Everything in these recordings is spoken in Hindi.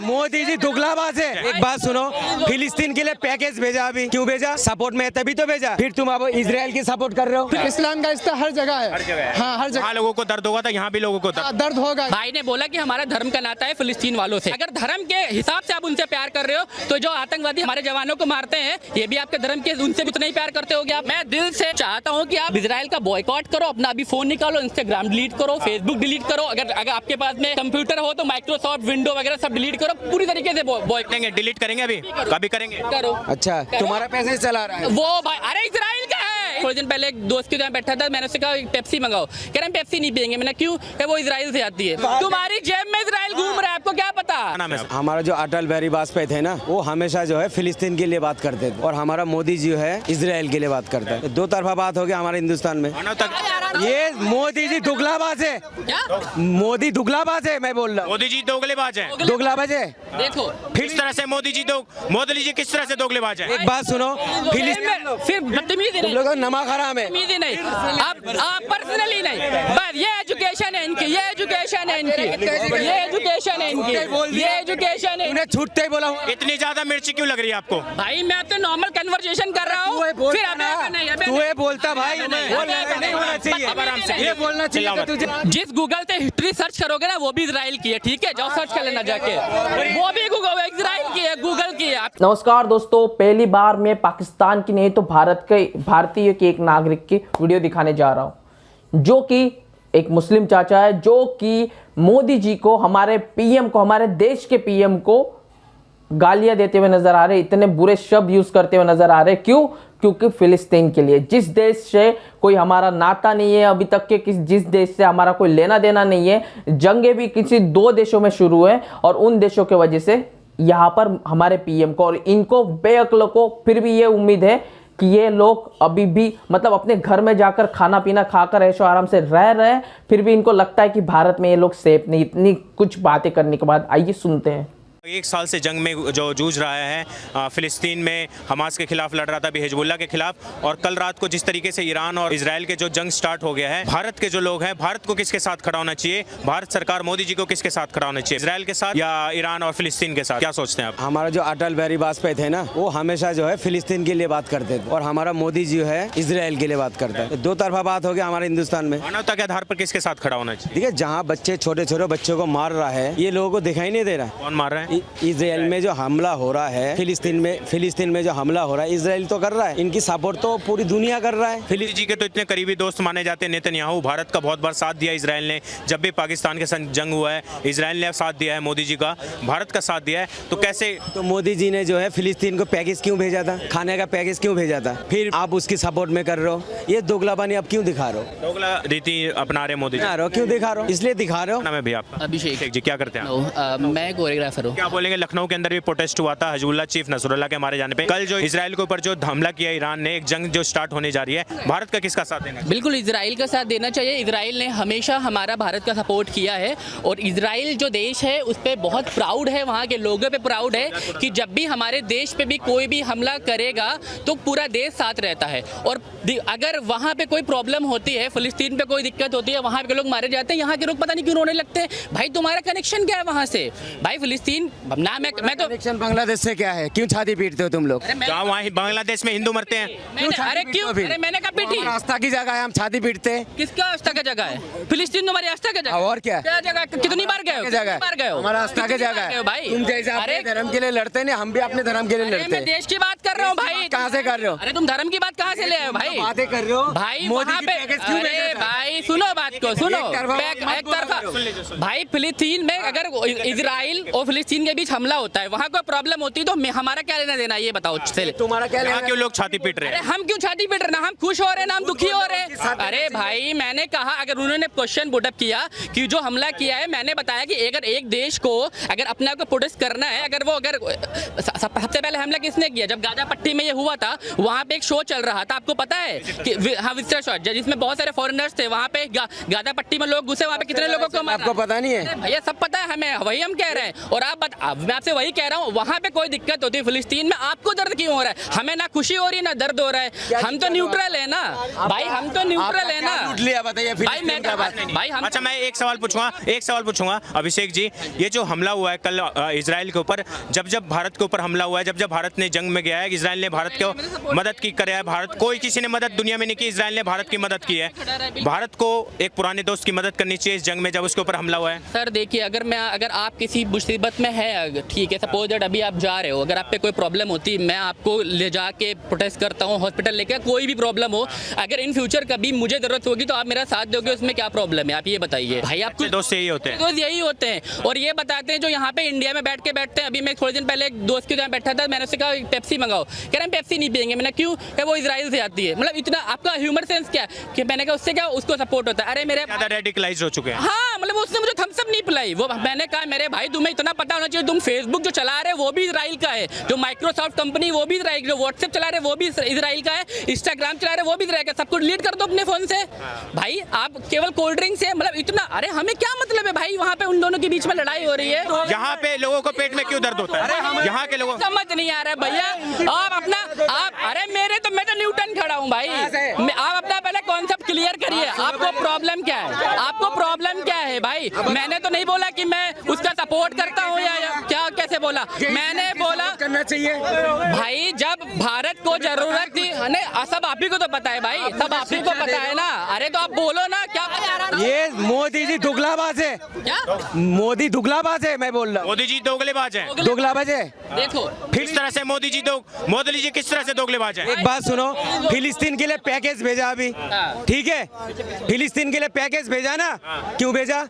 मोदी जी दुगलाबाज है। एक बात सुनो, फिलिस्तीन के लिए पैकेज भेजा, अभी क्यों भेजा? सपोर्ट में है तभी तो भेजा। फिर तुम अब इजराइल की सपोर्ट कर रहे हो। इस्लाम का इस्ता हर जगह है, हाँ हर जगह लोगों को दर्द होगा था, यहाँ भी लोगों को दर्द होगा। भाई ने बोला कि हमारा धर्म का नाता है फिलिस्तीन वालों से। अगर धर्म के हिसाब से आप उनसे प्यार कर रहे हो तो जो आतंकवादी हमारे जवानों को मारते हैं ये भी आपके धर्म के उनसे भी उतना ही प्यार करते होगे आप। मैं दिल से चाहता हूँ कि आप इजराइल का बॉयकॉट करो, अपना अभी फोन निकालो, इंस्टाग्राम डिलीट करो, फेसबुक डिलीट करो। अगर आपके पास में कंप्यूटर हो तो माइक्रोसॉफ्ट विंडो वगैरह सब डिलीट करो, पूरी तरीके से करेंगे, डिलीट करेंगे, अभी कभी करेंगे करो। अच्छा, तुम्हारा पैसे चला रहा है वो भाई, अरे इजराइल का है। थोड़े दिन पहले एक दोस्त के यहाँ बैठा था, मैंने उससे कहा पेप्सी मंगाओ, कह रहे हैं पेप्सी नहीं पियेंगे। मैंने क्यों? कि वो इजराइल से आती है। तुम्हारी जेब में इजराइल घूम रहा है, आपको क्या पता? हमारा जो अटल बिहारी वाजपेयी थे ना, वो हमेशा जो है फिलिस्तीन के लिए बात करते थे, और हमारा मोदी जी है इजराइल के लिए बात करता है। दो तरफा बात हो गया हमारे हिंदुस्तान में। ये मोदी जी दुगलाबाज है। मोदी दुगलाबाज है, मैं बोल रहा हूँ। मोदी जी दोगलेबाज है। दुगलाबाज है। देखो किस तरह से मोदी जी किस तरह से दोगलेबाज है। एक बात सुनो, फिर बदतमीजी तुम लोग नमक हराम है। नहीं, आप पर्सनली नहीं, बस ये एजुकेशन है इनकी, ये एजुकेशन है इनकी, ये एजुकेशन है इनकी, ये एजुकेशन है। उन्हें छूटते ही बोला हूँ। इतनी ज्यादा मिर्ची क्यों लग रही है आपको? भाई मैं तो नॉर्मल कन्वर्सेशन कर रहा हूँ। फिर तू बोलता भाई नहीं होना चाहिए, ये बोलना चाहिए तुझे। जिस गूगल पे हिस्ट्री सर्च करोगे ना वो भी इजराइल की है, ठीक है? जाओ सर्च कर लेना जाके, वो भी गूगल इजराइल की है, गूगल की है। नमस्कार दोस्तों, पहली बार मैं पाकिस्तान की नहीं तो भारतीय के एक नागरिक की वीडियो दिखाने जा रहा हूं, जो कि एक मुस्लिम चाचा है, जो कि मोदी जी को, हमारे पीएम को, हमारे देश के पीएम को गालियां देते हुए नजर आ रहे, इतने बुरे शब्द यूज करते हुए नजर आ रहे। क्यों? क्योंकि फिलिस्तीन के लिए, जिस देश से कोई हमारा नाता नहीं है अभी तक के, जिस देश से हमारा कोई लेना देना नहीं है, जंगें भी किसी दो देशों में शुरू है, और उन देशों के वजह से यहाँ पर हमारे पीएम को और इनको बेअक्ल को फिर भी ये उम्मीद है कि ये लोग अभी भी मतलब अपने घर में जाकर खाना पीना खाकर ऐशो आराम से रह रहे हैं, फिर भी इनको लगता है कि भारत में ये लोग सेफ नहीं। इतनी कुछ बातें करने के बाद आइए सुनते हैं। एक साल से जंग में जो जूझ रहा है फिलिस्तीन में, हमास के खिलाफ लड़ रहा था, अभी हिजबुल्लाह के खिलाफ, और कल रात को जिस तरीके से ईरान और इजराइल के जो जंग स्टार्ट हो गया है, भारत के जो लोग हैं, भारत को किसके साथ खड़ा होना चाहिए? भारत सरकार मोदी जी को किसके साथ खड़ा होना चाहिए? इजराइल के साथ या ईरान और फिलिस्तीन के साथ? क्या सोचते हैं आप? हमारा जो अटल बिहारी वाजपेयी थे ना, वो हमेशा जो है फिलिस्तीन के लिए बात करते थे, और हमारा मोदी जी है इजराइल के लिए बात करता है। दो तरफा बात हो गया हमारे हिंदुस्तान में। मानवता के आधार पर किसके साथ खड़ा होना चाहिए? देखिए, जहाँ बच्चे छोटे छोटे बच्चों को मार रहा है, ये लोगों को दिखाई नहीं दे रहा है। कौन मार रहा है? इजराइल में जो हमला हो रहा है, फिलिस्तीन में जो हमला हो रहा है, इजराइल तो कर रहा है, इनकी सपोर्ट तो पूरी दुनिया कर रहा है। फिलिस्तीन जी के तो इतने करीबी दोस्त माने जाते हैं नेतन्याहू। भारत का बहुत बार साथ दिया इजराइल ने, जब भी पाकिस्तान के संग जंग हुआ है इजराइल ने साथ दिया है, मोदी जी का, भारत का साथ दिया है। तो कैसे? तो मोदी जी ने जो है फिलिस्तीन को पैकेज क्यों भेजा था, खाने का पैकेज क्यों भेजा था? फिर आप उसकी सपोर्ट में कर रहे हो, ये दोगलाबानी आप क्यों दिखा रहे हो? दोगला रीति अपना रहे मोदी जी, क्यों दिखा रहे हो? इसलिए दिखा रहे हो। नाम है भैया आपका? अभिषेक जी। क्या करते हैं? मैं कोरियोग्राफर हूँ। क्या बोलेंगे? लखनऊ के अंदर भी प्रोटेस्ट हुआ था हिजबुल्लाह चीफ नसरुल्लाह के मारे जाने पे। कल जो इजराइल के ऊपर जो हमला किया ईरान ने, एक जंग जो स्टार्ट होने जा रही है, भारत का किसका साथ देना? बिल्कुल इजराइल का साथ देना चाहिए। इजराइल ने हमेशा हमारा भारत का सपोर्ट किया है, और इजराइल जो देश है उस पर बहुत प्राउड है, वहाँ के लोगों पे प्राउड है कि जब भी हमारे देश पे भी कोई भी हमला करेगा तो पूरा देश साथ रहता है। और अगर वहाँ पे कोई प्रॉब्लम होती है, फिलिस्तीन पे कोई दिक्कत होती है, वहाँ के लोग मारे जाते हैं, यहाँ के लोग पता नहीं क्यों रोने लगते हैं। भाई तुम्हारा कनेक्शन क्या है वहाँ से? भाई फिलिस्तीन ना, मैं तो कनेक्शन बांग्लादेश से क्या है? क्यों छाती पीटते हो तुम लोग? जहाँ वहाँ बांग्लादेश में हिंदू मरते हैं। अरे क्यों? अरे मैंने कहा पीटी, आस्था की जगह है, हम छाती पीटते हैं। किसका आस्था का जगह है? फिलिस्तीन तुम्हारी आस्था का जगह? और क्या जगह? कितनी बार गए हो? हमारा आस्था की जगह है भाई। तुम जैसे अपने धर्म के लिए लड़ते नहीं, हम भी अपने धर्म के लिए लड़ते मैं हैं। देश की बात कर रहा हूँ भाई। कहाँ से कर रहे हो? अरे तुम धर्म की बात कहाँ से ले आए हो भाई? बातें कर रहे हो भाई मोदी वहाँ की पे। पैकेज क्यों भेजा अरे था? भाई सुनो बात को, सुनो एक तरफा। तरफा भाई फिलिस्तीन में अगर इजराइल और फिलिस्तीन के बीच हमला होता है, वहाँ कोई प्रॉब्लम होती है तो हमारा क्या लेना देना, ये बताओ। तुम्हारा क्या लेना? क्यों लोग छाती पीट रहे हैं? अरे हम क्यों छाती पीट रहे हैं? ना हम खुश हो रहे हैं ना हम दुखी हो रहे हैं। अरे भाई मैंने कहा, अगर उन्होंने क्वेश्चन पुटअप किया कि जो हमला किया है, मैंने बताया कि अगर एक देश को अगर अपने आप को प्रोटेस्ट करना है, अगर सबसे पहले हमला किसने किया? जब गाजा पट्टी में ये हुआ था, वहाँ पे एक शो चल रहा था, आपको पता है कि हाँ, विजिटर शो, जिसमें बहुत सारे फॉरेनर्स थे, वहाँ पे गाजा पट्टी में लोग घुसे, वहाँ पे कितने लोगों को? आपको पता नहीं है भैया? सब पता है हमें, वही हम कह रहे हैं। और आप बट अब मैं आपसे वही कह रहा हूँ, वहाँ पे कोई दिक्कत होती है, फिलिस्तीन में आपको दर्द क्यों हो रहा है? हमें ना खुशी हो रही है ना दर्द हो रहा है, हम तो न्यूट्रल है ना भाई, हम तो न्यूट्रल है ना लिया बताइए भाई। मैं भाई हम अच्छा, मैं एक सवाल पूछूंगा अभिषेक जी, ये जो हमला हुआ है कल इजराइल के ऊपर, जब भारत के ऊपर हमला हुआ है, जब भारत ने जंग में गया है, इजराइल ने भारत को मदद की करे है, भारत कोई किसी ने मदद दुनिया में नहीं की, इजराइल ने भारत की मदद की है। भारत को एक पुराने दोस्त की मदद करनी चाहिए इस जंग में जब उसके ऊपर हमला हुआ है। सर देखिए, अगर आप किसी मुसीबत में है, ठीक है, सपोज दैट अभी आप जा रहे हो, अगर आप पे कोई प्रॉब्लम होती, मैं आपको ले जाके प्रोटेस्ट करता हूँ हॉस्पिटल लेके, कोई भी प्रॉब्लम हो, अगर इन फ्यूचर कभी मुझे जरूरत होगी तो आप मेरा साथ दोगे, उसमें क्या प्रॉब्लम है? आप ये बताइए भाई। आपको दोस्त यही होते हैं, दोस्त यही होते हैं और ये बताते हैं जो यहाँ पे इंडिया में बैठते हैं। अभी मैं थोड़े दिन पहले एक दोस्त के यहाँ बैठा था, मैंने उससे कहा पेप्सी मंगाओ, कह रहे हैं पेप्सी नहीं पियेंगे। मैंने क्यों? क्या वो इजराइल से आती है? मतलब इतना आपका ह्यूमर सेंस क्या कि मैंने कहा उससे क्या उसको सपोर्ट होता है? अरे मेरे ज्यादा रेडिकलाइज हो चुके हैं। हाँ, मतलब उसने मुझे थम्स अप नहीं पिलाई। वो मैंने कहा मेरे भाई तुम्हें इतना पता होना चाहिए, तुम फेसबुक जो चला रहे वो भी इजराइल का है, जो माइक्रोसॉफ्ट कंपनी वो भी इजराइल, जो व्हाट्सएप चला रहे वो भी इजराइल का है, इंस्टाग्राम चला रहे वो भी इजराइल का, सब कुछ डिलीट कर दो अपने फोन से भाई। आप केवल कोल्ड ड्रिंक से मतलब इतना, अरे हमें क्या मतलब है भाई? वहाँ पे उन दोनों के बीच में लड़ाई हो रही है, यहाँ पे लोगों को पेट में क्यों दर्द होता है? यहाँ के लोगों समझ नहीं आ रहा है भैया। आप अरे मैं तो न्यूटन खड़ा हूँ भाई। आप अपना पहले कॉन्सेप्ट क्लियर करिए, आपको प्रॉब्लम क्या है? आपको प्रॉब्लम क्या है भाई? मैंने तो नहीं बोला कि मैं उसका सपोर्ट करता हूँ या क्या, कैसे बोला? मैंने बोला करना चाहिए भाई, जब भारत को जरूरत थी, सब आप ही को तो पता है भाई, सब आप ही को पता है ना। अरे तो आप बोलो ना क्या? ये मोदी जी दुगलाबाज है, क्या मोदी दुगलाबाज है, मैं बोल रहा हूँ। मोदी जी दोगलेबाज हैं। दुगलाबाज है। देखो किस तरह से मोदी जी किस तरह से दोगलेबाज हैं? एक बात सुनो, फिलिस्तीन के लिए पैकेज भेजा अभी, ठीक है, फिलिस्तीन के लिए पैकेज भेजा ना, क्यों भेजा?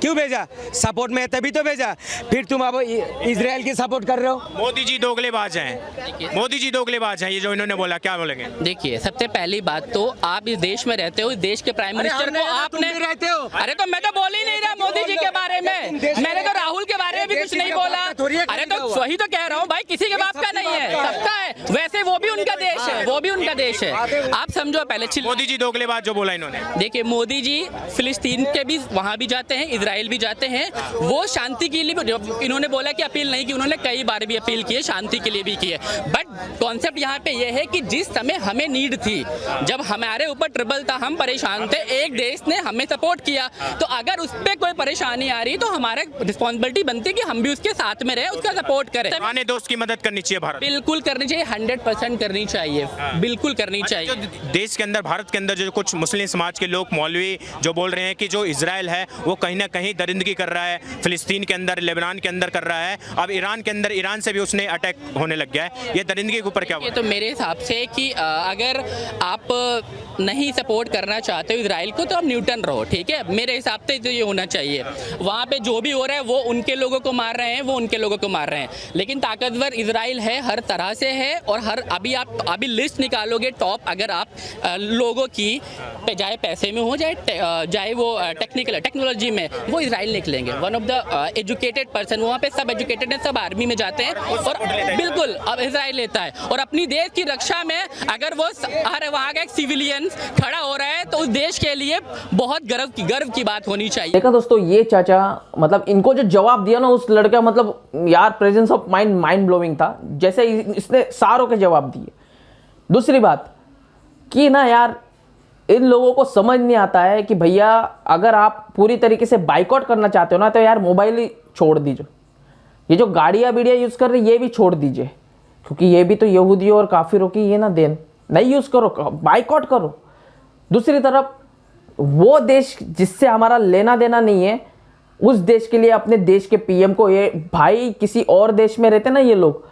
क्यों भेजा? सपोर्ट में है तभी तो भेजा। फिर तुम अब इजराइल की सपोर्ट कर रहे हो। मोदी जी दोगलेबाज हैं, मोदी जी दोगलेबाज हैं, ये जो इन्होंने बोला, क्या बोलेंगे? देखिए, सबसे पहली बात तो आप इस देश में रहते हो, इस देश के प्राइम मिनिस्टर को आपने रहते हो। अरे तो मैं तो बोल ही नहीं रहा मोदी जी के बारे में, मैंने तो राहुल के बारे में भी कुछ नहीं बोला। अरे तो वही तो कह रहा हूँ भाई, किसी के बाप का नहीं है, सबका है। वैसे वो भी उनका देश है, वो भी उनका देश है, आप समझो पहले। मोदी जी दोगलेबाज जो बोला इन्होंने, देखिए मोदी जी फिलिस्तीन के भी वहाँ भी जाते हैं, इजराइल भी जाते हैं, वो शांति के लिए भी, इन्होंने बोला कि अपील नहीं की, उन्होंने कई बार भी अपील की है, शांति के लिए भी की है। बट कॉन्सेप्ट यहाँ पे ये है कि जिस समय हमें नीड थी, जब हमारे ऊपर ट्रबल था, हम परेशान थे, एक देश ने हमें सपोर्ट किया, तो अगर उस पर कोई परेशानी आ रही तो हमारा रिस्पॉन्सिबिलिटी बनती है कि हम भी उसके साथ में रहे, उसका सपोर्ट करें। पुराने दोस्त की मदद करनी चाहिए भारत, बिल्कुल करनी चाहिए, 100% करनी चाहिए, बिल्कुल करनी चाहिए। देश के अंदर, भारत के अंदर जो कुछ मुस्लिम समाज के लोग, मौलवी जो बोल रहे हैं कि जो इजराइल है वो कहीं ना कहीं दरिंदगी कर रहा है, फिलिस्तीन के अंदर, लेबनान के अंदर कर रहा है, अब ईरान के अंदर, ईरान से भी उसने अटैक होने लग गया है, ये दरिंदगी के ऊपर क्या? ये तो मेरे हिसाब से कि अगर आप नहीं सपोर्ट करना चाहते हो इजराइल को तो आप न्यूटन रहो, ठीक है, मेरे हिसाब से तो ये होना चाहिए। वहाँ पे जो भी हो रहा है वो उनके लोगों को मार रहे हैं, वो उनके लोगों को मार रहे हैं, लेकिन ताकतवर इजराइल है, हर तरह से है, और हर अभी लिस्ट निकालोगे टॉप, अगर आप लोगों की चाहे पैसे में हो, चाहे वो टेक्नोलॉजी में, वो इजराइल निकलेंगे। One of the educated person, वहाँ पे सब एजुकेटेड हैं, सब आर्मी में जाते हैं, और बिल्कुल अब इजराइल लेता है। और अपनी देश की रक्षा में अगर वो हर वहाँ का एक सिविलियन खड़ा हो रहा है तो उस देश के लिए बहुत गर्व की बात होनी चाहिए। देखा दोस्तों, ये चाचा मतलब इनको जो जवाब दिया ना उस लड़का, मतलब यार प्रेजेंस ऑफ माइंड ब्लोइंग था, जैसे इसने सारों के जवाब दिए। दूसरी बात कि ना यार, इन लोगों को समझ नहीं आता है कि भैया अगर आप पूरी तरीके से बाइकआउट करना चाहते हो ना, तो यार मोबाइल ही छोड़ दीजिए, ये जो गाड़ियाँ बीड़ियाँ यूज़ कर रहे ये भी छोड़ दीजिए, क्योंकि ये भी तो यहूदियों और काफिरों की ये ना देन, नहीं यूज़ करो, बाइकआउट करो। दूसरी तरफ वो देश जिससे हमारा लेना देना नहीं है, उस देश के लिए अपने देश के पीएम को, ये भाई किसी और देश में रहते ना ये लोग,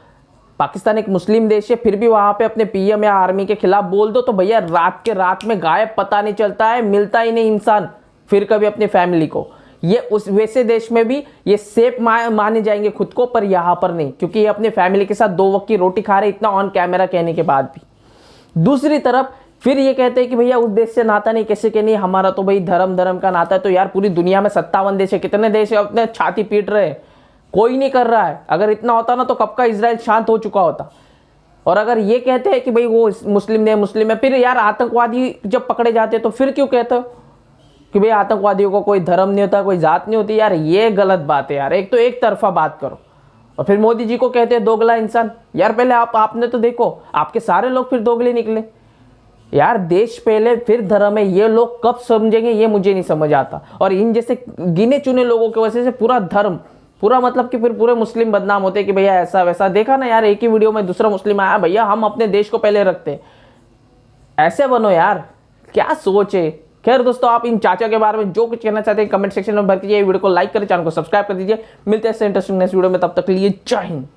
पाकिस्तान एक मुस्लिम देश है, फिर भी वहाँ पे अपने पीएम या आर्मी के खिलाफ बोल दो तो भैया रात के रात में गायब, पता नहीं चलता है, मिलता ही नहीं इंसान फिर कभी अपनी फैमिली को। ये उस वैसे देश में भी ये सेफ माने जाएंगे खुद को, पर यहाँ पर नहीं, क्योंकि ये अपने फैमिली के साथ 2 वक्त की रोटी खा रहे, इतना ऑन कैमरा कहने के बाद भी। दूसरी तरफ फिर ये कहते हैं कि भैया उस देश से नाता नहीं, कैसे के नहीं, हमारा तो भाई धर्म का नाता है। तो यार पूरी दुनिया में 57 देश है, कितने देश है अपने छाती पीट रहे हैं, कोई नहीं कर रहा है। अगर इतना होता ना तो कब का इजराइल शांत हो चुका होता। और अगर ये कहते हैं कि भाई वो मुस्लिम है, फिर यार आतंकवादी जब पकड़े जाते तो फिर क्यों कहते हो कि भाई आतंकवादियों को कोई धर्म नहीं होता, कोई जात नहीं होती? यार ये गलत बात है यार, एक तो एक तरफा बात करो। और फिर मोदी जी को कहते हैं दोगला इंसान। यार पहले आपने तो देखो, आपके सारे लोग फिर दोगले निकले। यार देश पहले फिर धर्म है, ये लोग कब समझेंगे ये मुझे नहीं समझ आता। और इन जैसे गिने चुने लोगों की वजह से पूरा धर्म, पूरा मतलब कि फिर पूरे मुस्लिम बदनाम होते कि भैया ऐसा वैसा। देखा ना यार, एक ही वीडियो में दूसरा मुस्लिम आया, भैया हम अपने देश को पहले रखते। ऐसे बनो यार, क्या सोच है। खैर दोस्तों, आप इन चाचा के बारे में जो कुछ कहना चाहते हैं कमेंट सेक्शन में भर दीजिए। वीडियो को लाइक करें, चैनल को सब्सक्राइब कर दीजिए। मिलते हैं इंटरेस्टिंग नेक्स्ट वीडियो में, तब तक के लिए जय हिंद।